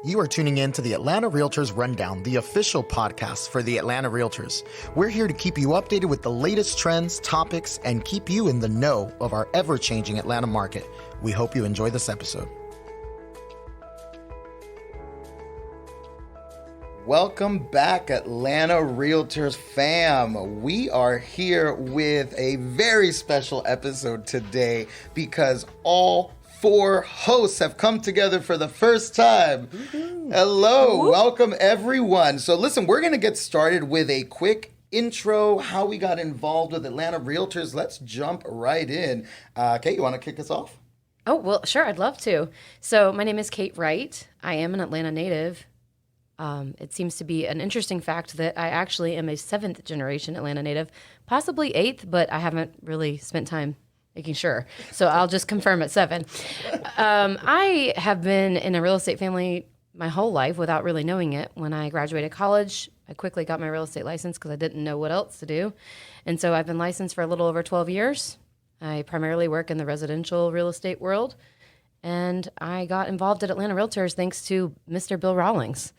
You are tuning in to the Atlanta REALTORS Rundown, the official podcast for the Atlanta REALTORS. We're here to keep you updated with the latest trends, topics, and keep you in the know of our ever-changing Atlanta market. We hope you enjoy this episode. Welcome back, Atlanta REALTORS fam. We are here with a very special episode today because all 4 hosts have come together for the first time. Hello, welcome everyone. So listen, we're going to get started with a quick intro, how we got involved with Atlanta REALTORS. Let's jump right in. Kate, you want to kick us off? Oh, well, sure, I'd love to. So my name is Kate Wright. I am an Atlanta native. It seems to be an interesting fact that I actually am a 7th generation Atlanta native, possibly 8th, but I haven't really spent time making sure. So I'll just confirm at 7. I have been in a real estate family my whole life without really knowing it. When I graduated college, I quickly got my real estate license because I didn't know what else to do. And so I've been licensed for a little over 12 years. I primarily work in the residential real estate world. And I got involved at Atlanta REALTORS thanks to Mr. Bill Rawlings.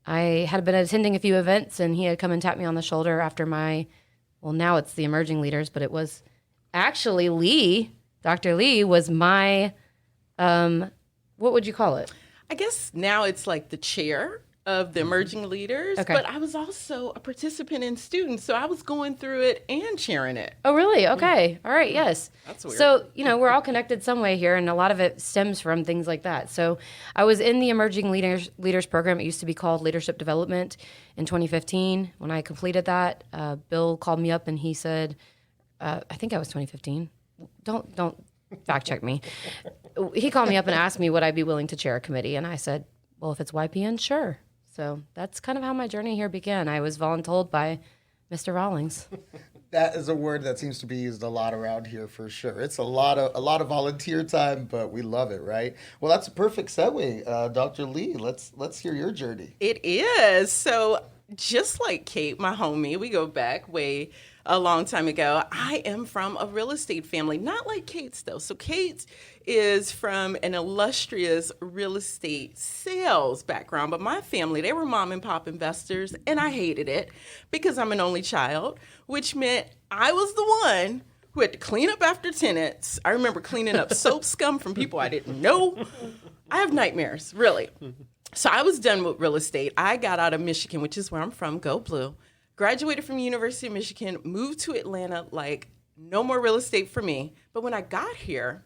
I had been attending a few events, and he had come and tapped me on the shoulder after now it's the emerging leaders, but it was actually Lee. Dr. Lee was my, what would you call it? I guess now it's like the chair of the emerging leaders, but I was also a participant in students, so I was going through it and chairing it. Oh, really? Okay. All right. Yes. That's weird. So, we're all connected some way here, and a lot of it stems from things like that. So I was in the Emerging Leaders program. It used to be called Leadership Development in 2015. When I completed that, Bill called me up and he said, I think I was 2015. Don't fact check me. He called me up and asked me would I be willing to chair a committee, and I said, well, if it's YPN, sure. So that's kind of how my journey here began. I was voluntold by Mr. Rawlings. That is a word that seems to be used a lot around here for sure. It's a lot of volunteer time, but we love it, right? Well, that's a perfect segue. Dr. Lee, let's hear your journey. It is. So just like Kate, my homie, we go back way a long time ago. I am from a real estate family, not like Kate's though. So Kate is from an illustrious real estate sales background, but my family, they were mom and pop investors, and I hated it because I'm an only child, which meant I was the one who had to clean up after tenants. I remember cleaning up soap scum from people I didn't know. I have nightmares, really. So I was done with real estate. I got out of Michigan, which is where I'm from, go blue. Graduated from University of Michigan, moved to Atlanta, like no more real estate for me. But when I got here,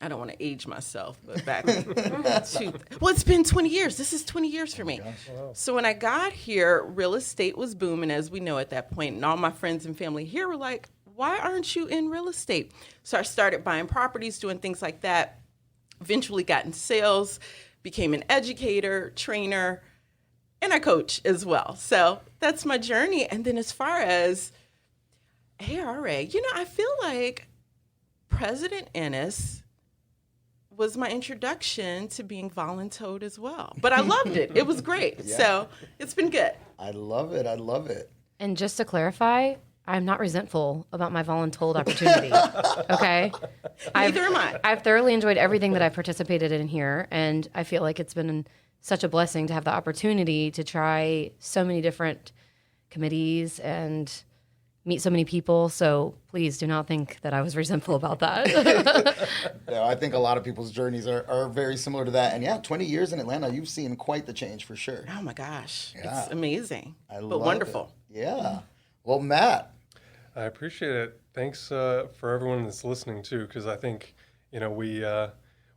I don't want to age myself, but back it's been 20 years. This is 20 years for me. Wow. So when I got here, real estate was booming, as we know at that point. And all my friends and family here were like, why aren't you in real estate? So I started buying properties, doing things like that. Eventually got in sales, became an educator, trainer, and I coach as well. So that's my journey. And then as far as ARA, I feel like President Ennis was my introduction to being voluntold as well. But I loved it. It was great. Yeah. So it's been good. I love it. And just to clarify, I'm not resentful about my voluntold opportunity, okay? Neither am I. I've thoroughly enjoyed everything that I've participated in here, and I feel like it's been such a blessing to have the opportunity to try so many different committees and meet so many people. So please do not think that I was resentful about that. No, I think a lot of people's journeys are very similar to that. And yeah, 20 years in Atlanta, you've seen quite the change for sure. Oh my gosh. Yeah. It's amazing. But wonderful. It. Yeah. Well, Matt. I appreciate it. Thanks for everyone that's listening too, because I think,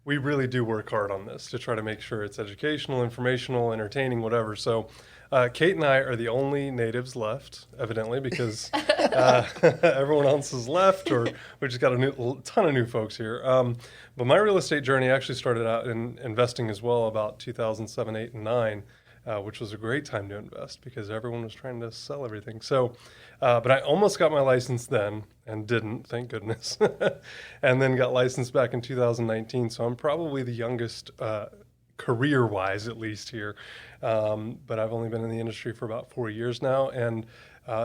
we really do work hard on this to try to make sure it's educational, informational, entertaining, whatever. So Kate and I are the only natives left, evidently, because everyone else has left, or we just got a ton of new folks here. But my real estate journey actually started out in investing as well about 2007, 8, and 9, which was a great time to invest because everyone was trying to sell everything. So, but I almost got my license then and didn't, thank goodness, and then got licensed back in 2019. So I'm probably the youngest, career-wise at least here, but I've only been in the industry for about 4 years now. And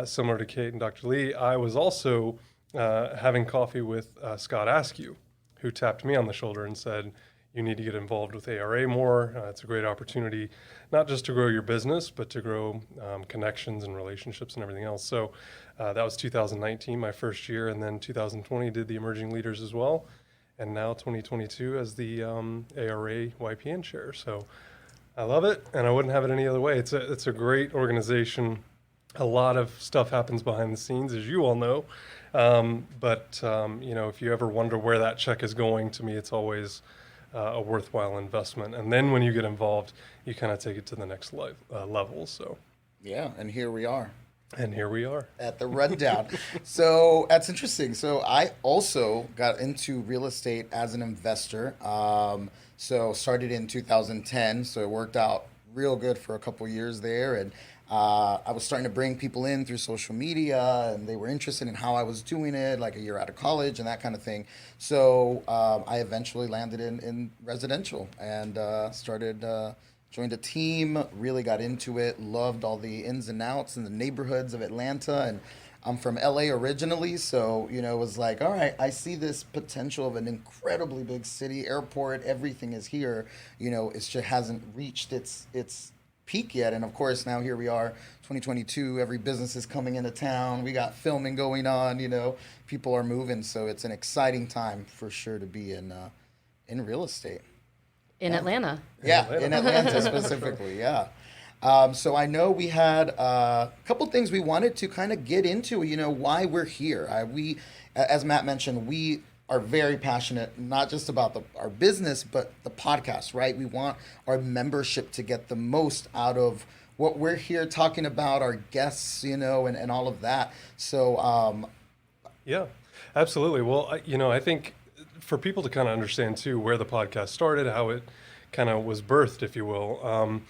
similar to Kate and Dr. Lee, I was also having coffee with Scott Askew, who tapped me on the shoulder and said, you need to get involved with ARA more. It's a great opportunity, not just to grow your business, but to grow connections and relationships and everything else. So that was 2019, my first year, and then 2020 did the Emerging Leaders as well, and now 2022 as the ARA YPN chair. So I love it, and I wouldn't have it any other way. It's a great organization. A lot of stuff happens behind the scenes, as you all know. But if you ever wonder where that check is going, to me, it's always a worthwhile investment. And then when you get involved, you kind of take it to the next level. So, yeah, and here we are. And here we are at the Rundown. So that's interesting. So I also got into real estate as an investor. So started in 2010. So it worked out real good for a couple years there. And I was starting to bring people in through social media, and they were interested in how I was doing it, like a year out of college and that kind of thing. So I eventually landed in residential and joined a team, really got into it, loved all the ins and outs and the neighborhoods of Atlanta. And I'm from LA originally, so, it was like, all right, I see this potential of an incredibly big city, airport, everything is here. It just hasn't reached its peak yet. And of course, now here we are, 2022, every business is coming into town. We got filming going on, people are moving. So it's an exciting time for sure to be in real estate. In Atlanta. Yeah, in Atlanta specifically, yeah. So I know we had a couple things we wanted to kind of get into, why we're here. We, as Matt mentioned, we are very passionate, not just about our business, but the podcast, right? We want our membership to get the most out of what we're here talking about, our guests, and all of that. So, yeah, absolutely. Well, I think for people to kind of understand too where the podcast started, how it kind of was birthed, if you will,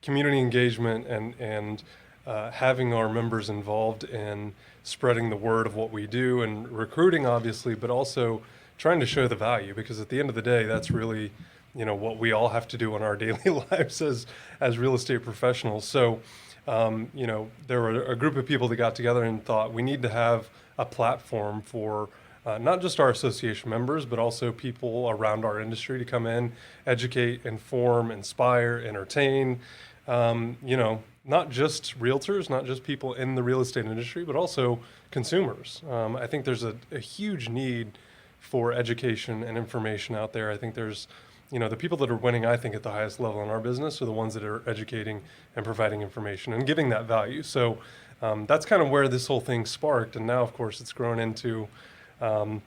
community engagement and having our members involved in spreading the word of what we do and recruiting, obviously, but also trying to show the value, because at the end of the day, that's really, what we all have to do in our daily lives as real estate professionals. So, there were a group of people that got together and thought we need to have a platform for not just our association members, but also people around our industry to come in, educate, inform, inspire, entertain, not just realtors, not just people in the real estate industry, but also consumers. I think there's a huge need for education and information out there. I think there's, the people that are winning, I think, at the highest level in our business are the ones that are educating and providing information and giving that value. So that's kind of where this whole thing sparked. And now, of course, it's grown into now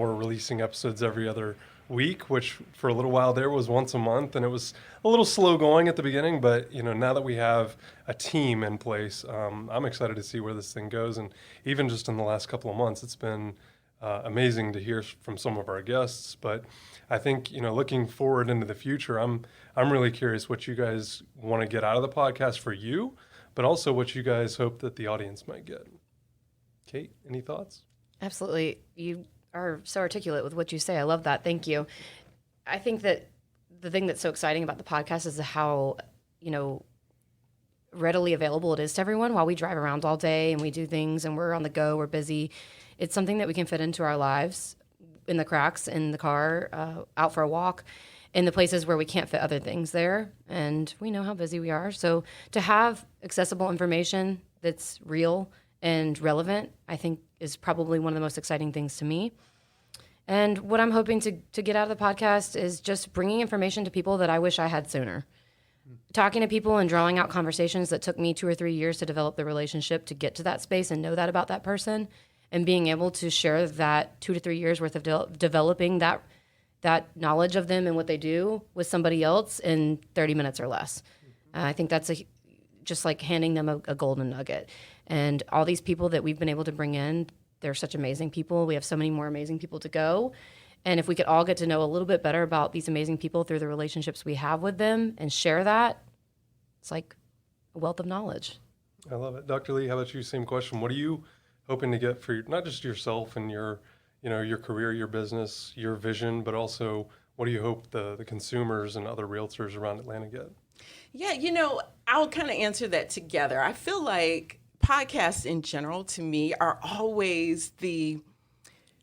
we're releasing episodes every other week, which for a little while there was once a month, and it was a little slow going at the beginning, but now that we have a team in place, I'm excited to see where this thing goes. And even just in the last couple of months, it's been amazing to hear from some of our guests. But I think, looking forward into the future, I'm really curious what you guys want to get out of the podcast for you, but also what you guys hope that the audience might get. Kate, any thoughts? Absolutely. You are so articulate with what you say. I love that. Thank you. I think that the thing that's so exciting about the podcast is how, readily available it is to everyone while we drive around all day and we do things and we're on the go, we're busy. It's something that we can fit into our lives, in the cracks, in the car, out for a walk, in the places where we can't fit other things there. And we know how busy we are. So to have accessible information that's real and relevant, I think is probably one of the most exciting things to me. And what I'm hoping to get out of the podcast is just bringing information to people that I wish I had sooner. Talking to people and drawing out conversations that took me 2 or 3 years to develop the relationship to get to that space and know that about that person, and being able to share that 2 to 3 years worth of developing that knowledge of them and what they do with somebody else in 30 minutes or less. I think that's just like handing them a golden nugget. And all these people that we've been able to bring in, they're such amazing people. We have so many more amazing people to go. And if we could all get to know a little bit better about these amazing people through the relationships we have with them and share that, it's like a wealth of knowledge. I love it. Dr. Lee, how about you? Same question. What are you hoping to get for not just yourself and your career, your business, your vision, but also what do you hope the consumers and other realtors around Atlanta get? Yeah, I'll kind of answer that together. I feel like podcasts in general, to me, are always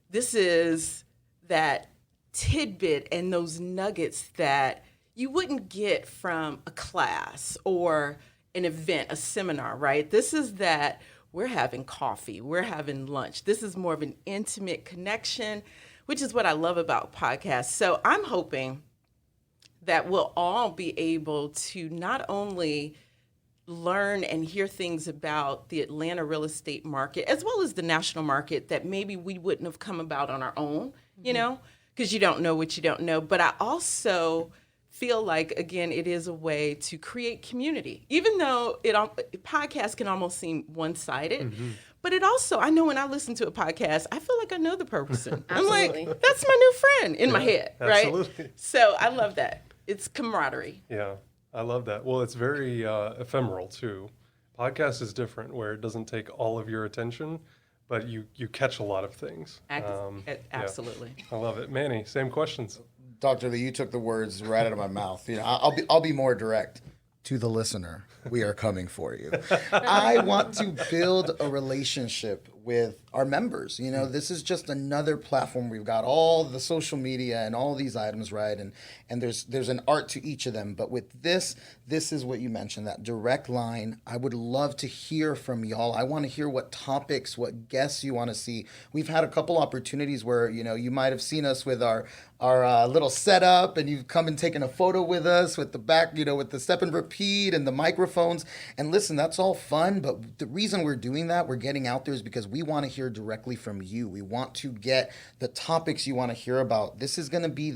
this is that tidbit and those nuggets that you wouldn't get from a class or an event, a seminar, right? This is that we're having coffee, we're having lunch. This is more of an intimate connection, which is what I love about podcasts. So I'm hoping that we'll all be able to not only learn and hear things about the Atlanta real estate market, as well as the national market that maybe we wouldn't have come about on our own, you know, because you don't know what you don't know. But I also feel like, again, it is a way to create community, even though podcast can almost seem one-sided. But it also, I know when I listen to a podcast, I feel like I know the person. I'm like, that's my new friend in my head, right? Absolutely. So I love that. It's camaraderie. Yeah, I love that. Well, it's very ephemeral too. Podcast is different, where it doesn't take all of your attention, but you catch a lot of things. Absolutely. Yeah. I love it. Manny, same questions. Dr. Lee, you took the words right out of my mouth. You know, I'll be more direct. To the listener, we are coming for you. I want to build a relationship with our members. You know, this is just another platform. We've got all the social media and all these items, right? And there's an art to each of them. But with this is what you mentioned, that direct line. I would love to hear from y'all. I want to hear what topics, what guests you want to see. We've had a couple opportunities where, you know, you might have seen us with our little setup, and you've come and taken a photo with us with the back, you know, with the step and repeat and the microphones. And listen, that's all fun, but the reason we're doing that, we're getting out there, is because we want to hear directly from you. We want to get the topics you want to hear about. This is going to be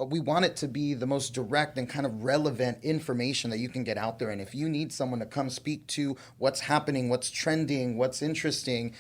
we want it to be the most direct and kind of relevant information that you can get out there. And if you need someone to come speak to what's happening, what's trending, what's interesting,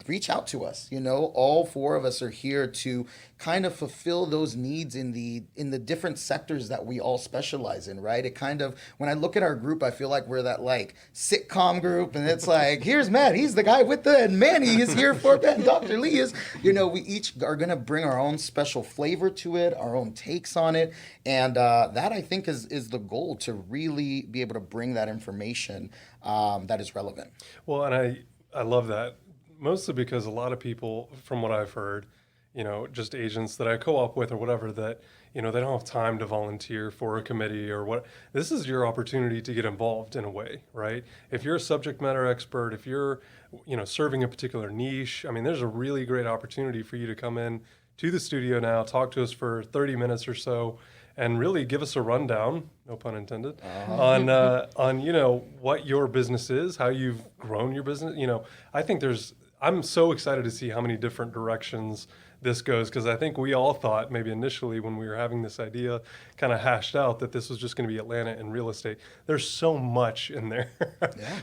reach out to us. You know, all four of us are here to kind of fulfill those needs in the different sectors that we all specialize in, right? It kind of, when I look at our group, I feel like we're that like sitcom group, and it's like, here's Matt, he's the guy with and Manny is here for that, and Dr. Lee is, you know, we each are going to bring our own special flavor to it, our own takes on it, and that I think is the goal, to really be able to bring that information that is relevant. Well, and I love that, mostly because a lot of people, from what I've heard, you know, just agents that I co-op with or whatever, that, you know, they don't have time to volunteer for a committee or what. This is your opportunity to get involved in a way, right? If you're a subject matter expert, if you're, you know, serving a particular niche, I mean, there's a really great opportunity for you to come in to the studio now, talk to us for 30 minutes or so, and really give us a rundown, no pun intended, on, you know, what your business is, how you've grown your business. You know, I think I'm so excited to see how many different directions this goes, because I think we all thought maybe initially when we were having this idea kind of hashed out that this was just going to be Atlanta and real estate. There's so much in there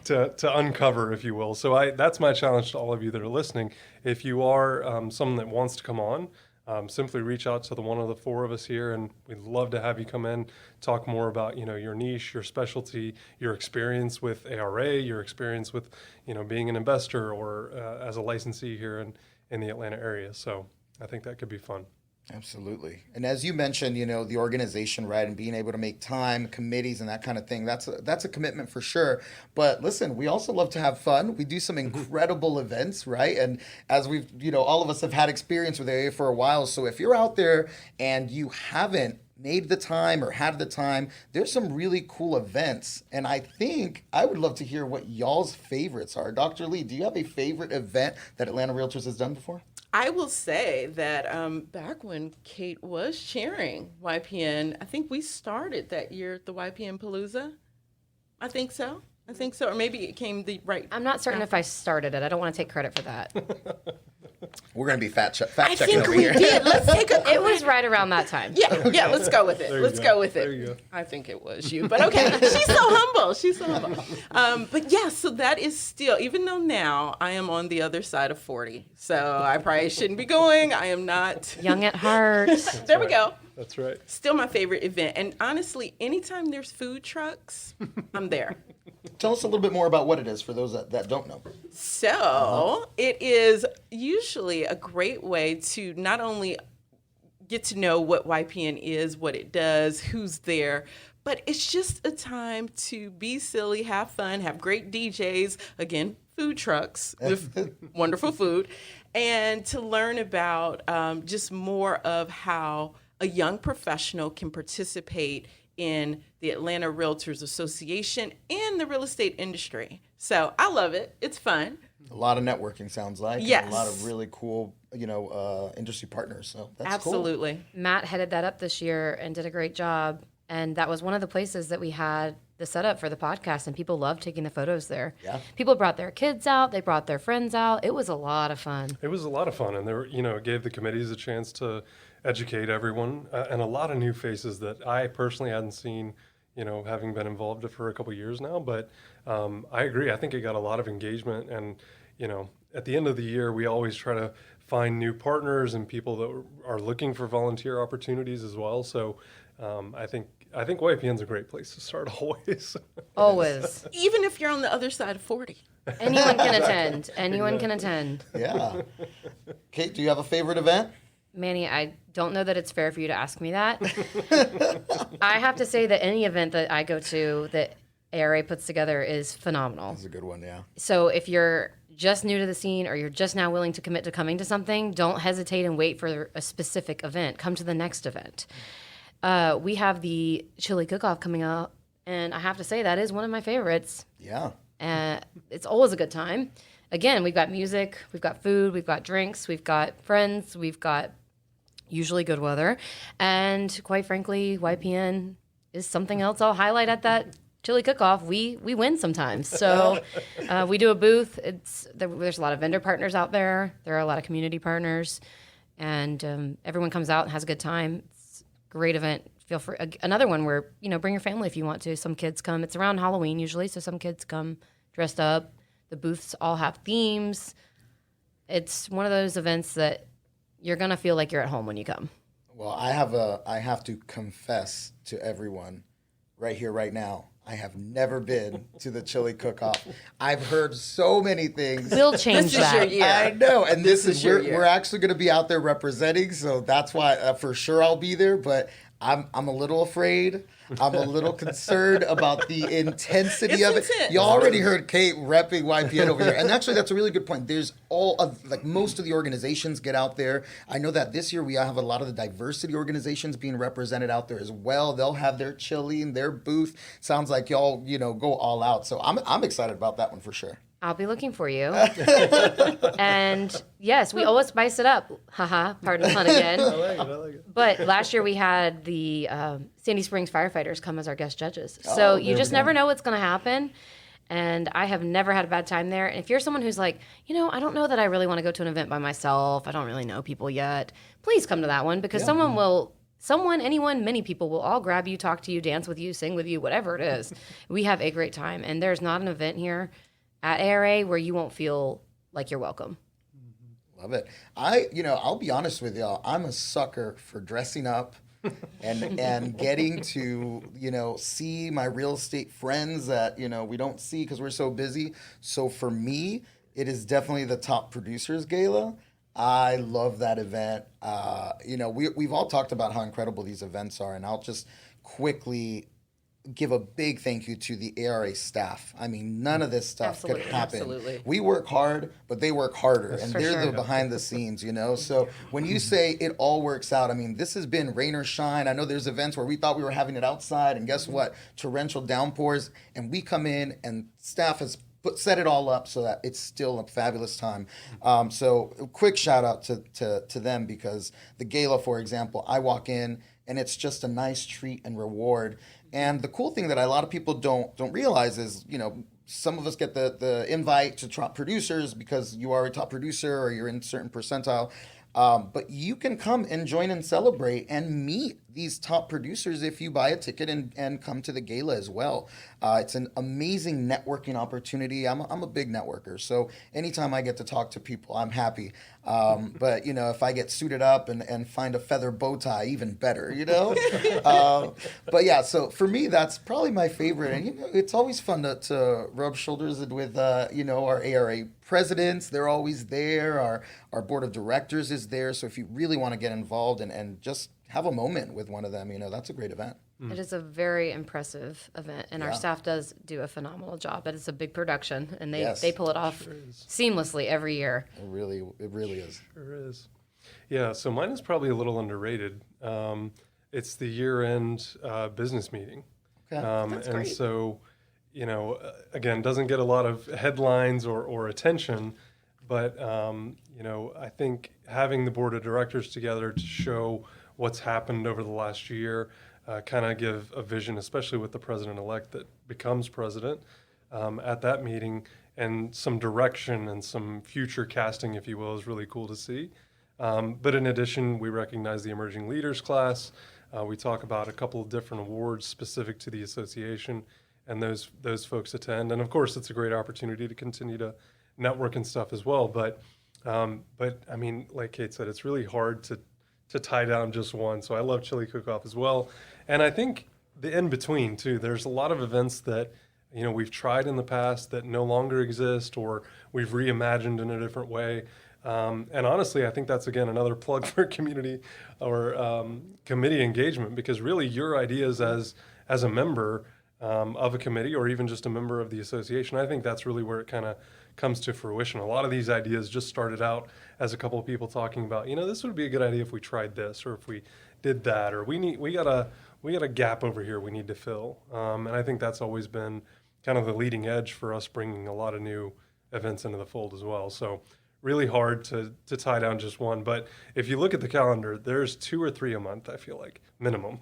to uncover, if you will. So that's my challenge to all of you that are listening. If you are someone that wants to come on, simply reach out to one of the four of us here, and we'd love to have you come in, talk more about, you know, your niche, your specialty, your experience with ARA, your experience with, you know, being an investor or as a licensee here in the Atlanta area. So I think that could be fun. Absolutely. And as you mentioned, you know, the organization, right, and being able to make time, committees and that kind of thing, that's a commitment for sure. But listen, we also love to have fun. We do some incredible events, right? And as we've, you know, all of us have had experience with AA for a while. So if you're out there and you haven't made the time or had the time, there's some really cool events. And I think I would love to hear what y'all's favorites are. Dr. Lee, do you have a favorite event that Atlanta Realtors has done before? I will say that back when Kate was chairing YPN, I think we started that year at the YPN Palooza. I think so. Or maybe it came right. I'm not certain if I started it. I don't want to take credit for that. We're going to be fact checking I think over we here. did. Let's take a. It was right around that time. Yeah. Let's go with it. Let's go with There you go. it. I think it was you, but okay. She's so humble. But yeah, so that is still, even though now I am on the other side of 40, so I probably shouldn't be going. I am not Young at heart. There we go. That's right. Still my favorite event. And honestly, anytime there's food trucks, I'm there. Tell us a little bit more about what it is for those that don't know. So it is usually a great way to not only get to know what YPN is, what it does, who's there, but it's just a time to be silly, have fun, have great DJs, again, food trucks with wonderful food, and to learn about just more of how a young professional can participate in the Atlanta Realtors Association and the real estate industry. So I love it. It's fun. A lot of networking sounds like. Yes. And a lot of really cool, industry partners. So that's Absolutely. cool. Matt headed that up this year and did a great job. And that was one of the places that we had the setup for the podcast, and people loved taking the photos there. Yeah. People brought their kids out. They brought their friends out. It was a lot of fun. It was a lot of fun, and there were, it gave the committees a chance to educate everyone, and a lot of new faces that I personally hadn't seen, having been involved for a couple of years now. But I agree. I think it got a lot of engagement, and at the end of the year, we always try to find new partners and people that are looking for volunteer opportunities as well. So I think YPN's a great place to start always. Always. Even if you're on the other side of 40. Anyone can attend. Anyone can attend. Yeah. Kate, do you have a favorite event? Manny, I don't know that it's fair for you to ask me that. I have to say that any event that I go to that ARA puts together is phenomenal. That's a good one, yeah. So if you're just new to the scene or you're just now willing to commit to coming to something, don't hesitate and wait for a specific event. Come to the next event. We have the chili cook-off coming up, and I have to say that is one of my favorites. Yeah. It's always a good time. Again, we've got music, we've got food, we've got drinks, we've got friends, we've got usually good weather, and quite frankly, YPN is something else I'll highlight at that chili cook-off. We win sometimes. So we do a booth. There's a lot of vendor partners out there. There are a lot of community partners, and everyone comes out and has a good time. It's a great event. Feel free. Another one where, bring your family if you want to. Some kids come. It's around Halloween usually, so some kids come dressed up. The booths all have themes. It's one of those events that you're going to feel like you're at home when you come. Well, I have to confess to everyone right here, right now. I have never been to the chili cook-off. I've heard so many things. We'll change This is that. your year. I know, and this is your year. we're actually going to be out there representing, so that's why for sure I'll be there. But I'm a little afraid. I'm a little concerned about the intensity of it. intense. You already heard Kate repping YPN over here, and actually that's a really good point. There's most of the organizations get out there. I know that this year we have a lot of the diversity organizations being represented out there as well. They'll have their chili and their booth. Sounds like y'all go all out. So I'm excited about that one for sure. I'll be looking for you. And yes, we always spice it up. Haha, pardon the pun again. I like it. But last year we had the Sandy Springs firefighters come as our guest judges. Oh, So there you we just go. never know what's going to happen. And I have never had a bad time there. And if you're someone who's like, I don't know that I really want to go to an event by myself. I don't really know people yet. Please come to that one because many people will all grab you, talk to you, dance with you, sing with you, whatever it is. We have a great time. And there's not an event here at ARA where you won't feel like you're welcome. Love it. I'll be honest with y'all. I'm a sucker for dressing up and getting to, see my real estate friends that, we don't see because we're so busy. So for me, it is definitely the Top Producers Gala. I love that event. We've all talked about how incredible these events are, and I'll just quickly give a big thank you to the ARA staff. I mean, none of this stuff could happen. Absolutely. We work hard, but they work harder, and For they're sure. the behind the scenes, So when you say it all works out, I mean, this has been rain or shine. I know there's events where we thought we were having it outside, and guess what? Torrential downpours, and we come in, and staff has set it all up so that it's still a fabulous time. So a quick shout out to them, because the gala, for example, I walk in and it's just a nice treat and reward. And the cool thing that a lot of people don't realize is, some of us get the invite to top producers because you are a top producer or you're in a certain percentile. But you can come and join and celebrate and meet these top producers if you buy a ticket and come to the gala as well. It's an amazing networking opportunity. I'm a big networker, so anytime I get to talk to people, I'm happy. But if I get suited up and find a feather bow tie, even better. But yeah, so for me, that's probably my favorite. And it's always fun to rub shoulders with our ARA presidents, they're always there. Our board of directors is there. So if you really want to get involved and just have a moment with one of them, that's a great event. It is a very impressive event, and our staff does do a phenomenal job. But it's a big production, and they pull it off seamlessly every year. It really is. Sure is. Yeah, so mine is probably a little underrated. It's the year-end business meeting. Okay. That's and great. so, again, doesn't get a lot of headlines or attention, but, I think having the board of directors together to show what's happened over the last year, kind of give a vision, especially with the president-elect that becomes president at that meeting, and some direction and some future casting, if you will, is really cool to see. But in addition, we recognize the Emerging Leaders class. We talk about a couple of different awards specific to the association, and those folks attend. And of course, it's a great opportunity to continue to network and stuff as well. But I mean, like Kate said, it's really hard to tie down just one. So I love Chili Cook-Off as well. And I think the in-between too, there's a lot of events that, we've tried in the past that no longer exist, or we've reimagined in a different way. And honestly, I think that's, again, another plug for community or committee engagement, because really your ideas as a member of a committee, or even just a member of the association, I think that's really where it kind of comes to fruition. A lot of these ideas just started out as a couple of people talking about, this would be a good idea if we tried this, or if we did that, or we got a gap over here we need to fill. And I think that's always been kind of the leading edge for us bringing a lot of new events into the fold as well. So really hard to tie down just one. But if you look at the calendar, there's 2 or 3 a month, I feel like, minimum,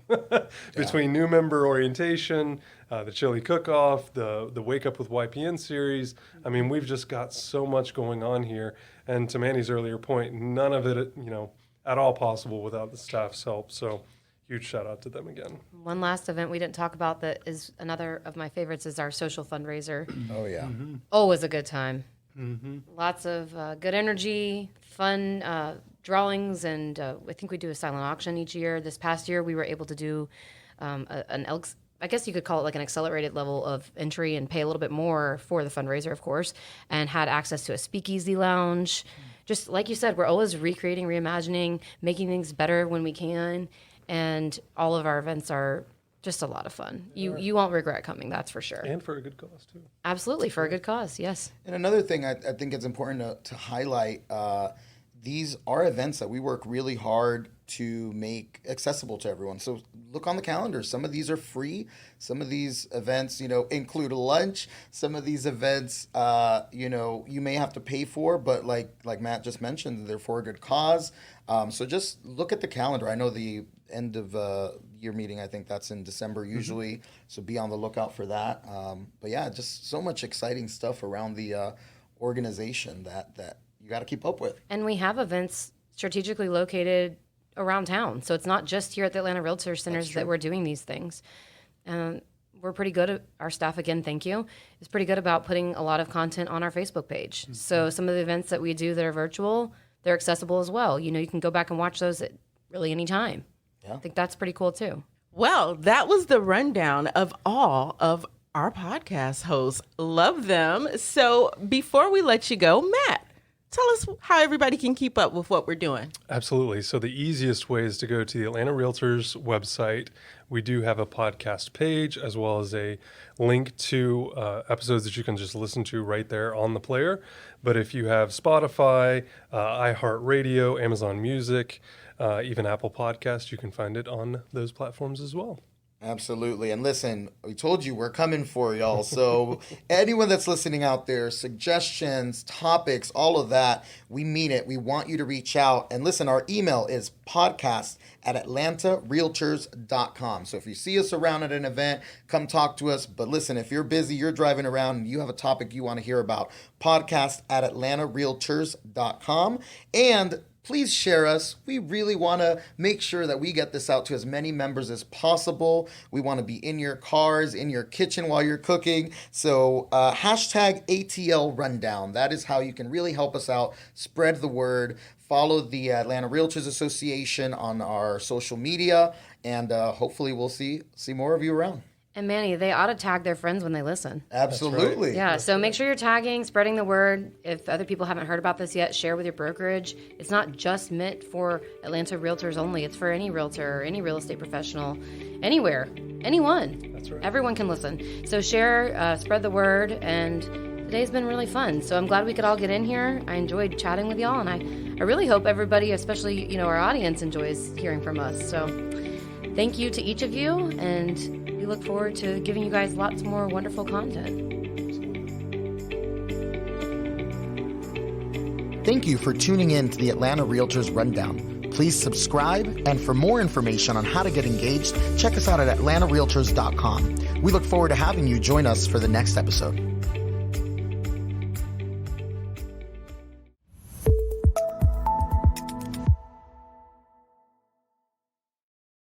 between new member orientation, the Chili Cook-Off, the Wake Up with YPN series. I mean, we've just got so much going on here. And to Manny's earlier point, none of it, at all possible without the staff's help. So huge shout out to them again. One last event we didn't talk about that is another of my favorites is our social fundraiser. Oh, yeah. Mm-hmm. Always a good time. Mm-hmm. Lots of good energy, fun drawings, and I think we do a silent auction each year. This past year, we were able to do I guess you could call it like an accelerated level of entry and pay a little bit more for the fundraiser, of course, and had access to a speakeasy lounge. Just like you said, we're always recreating, reimagining, making things better when we can, and all of our events are just a lot of fun. You won't regret coming, that's for sure. And for a good cause, too. Absolutely, for a good cause, yes. And another thing I think it's important to highlight, these are events that we work really hard to make accessible to everyone. So look on the calendar. Some of these are free. Some of these events, include lunch. Some of these events, you may have to pay for, but like Matt just mentioned, they're for a good cause. So just look at the calendar. I know the end of year meeting, I think that's in December usually. Mm-hmm. So be on the lookout for that. But yeah, just so much exciting stuff around the organization that you got to keep up with. And we have events strategically located around town. So it's not just here at the Atlanta Realtor Centers that we're doing these things. We're pretty good at, our staff, again, thank you, is pretty good about putting a lot of content on our Facebook page. Mm-hmm. So some of the events that we do that are virtual, they're accessible as well. You can go back and watch those at really any time. Yeah. I think that's pretty cool too. Well, that was the rundown of all of our podcast hosts. Love them. So before we let you go, Matt, tell us how everybody can keep up with what we're doing. Absolutely. So the easiest way is to go to the Atlanta Realtors website. We do have a podcast page as well as a link to episodes that you can just listen to right there on the player. But if you have Spotify, iHeartRadio, Amazon Music, even Apple Podcasts, you can find it on those platforms as well. Absolutely. And listen, we told you we're coming for y'all. So anyone that's listening out there, suggestions, topics, all of that, we mean it. We want you to reach out. And listen, our email is podcast@atlantarealtors.com. So if you see us around at an event, come talk to us. But listen, if you're busy, you're driving around, and you have a topic you want to hear about, podcast@atlantarealtors.com. And please share us. We really want to make sure that we get this out to as many members as possible. We want to be in your cars, in your kitchen while you're cooking. So hashtag ATL Rundown. That is how you can really help us out. Spread the word. Follow the Atlanta Realtors Association on our social media. And hopefully we'll see more of you around. And Manny, they ought to tag their friends when they listen. Absolutely. Yeah, so make sure you're tagging, spreading the word. If other people haven't heard about this yet, share with your brokerage. It's not just meant for Atlanta realtors only. It's for any realtor or any real estate professional, anywhere, anyone. That's right. Everyone can listen. So share, spread the word, and today's been really fun. So I'm glad we could all get in here. I enjoyed chatting with y'all, and I really hope everybody, especially our audience, enjoys hearing from us. So thank you to each of you, and we look forward to giving you guys lots more wonderful content. Thank you for tuning in to the Atlanta Realtors Rundown. Please subscribe, and for more information on how to get engaged, check us out at atlantarealtors.com. We look forward to having you join us for the next episode.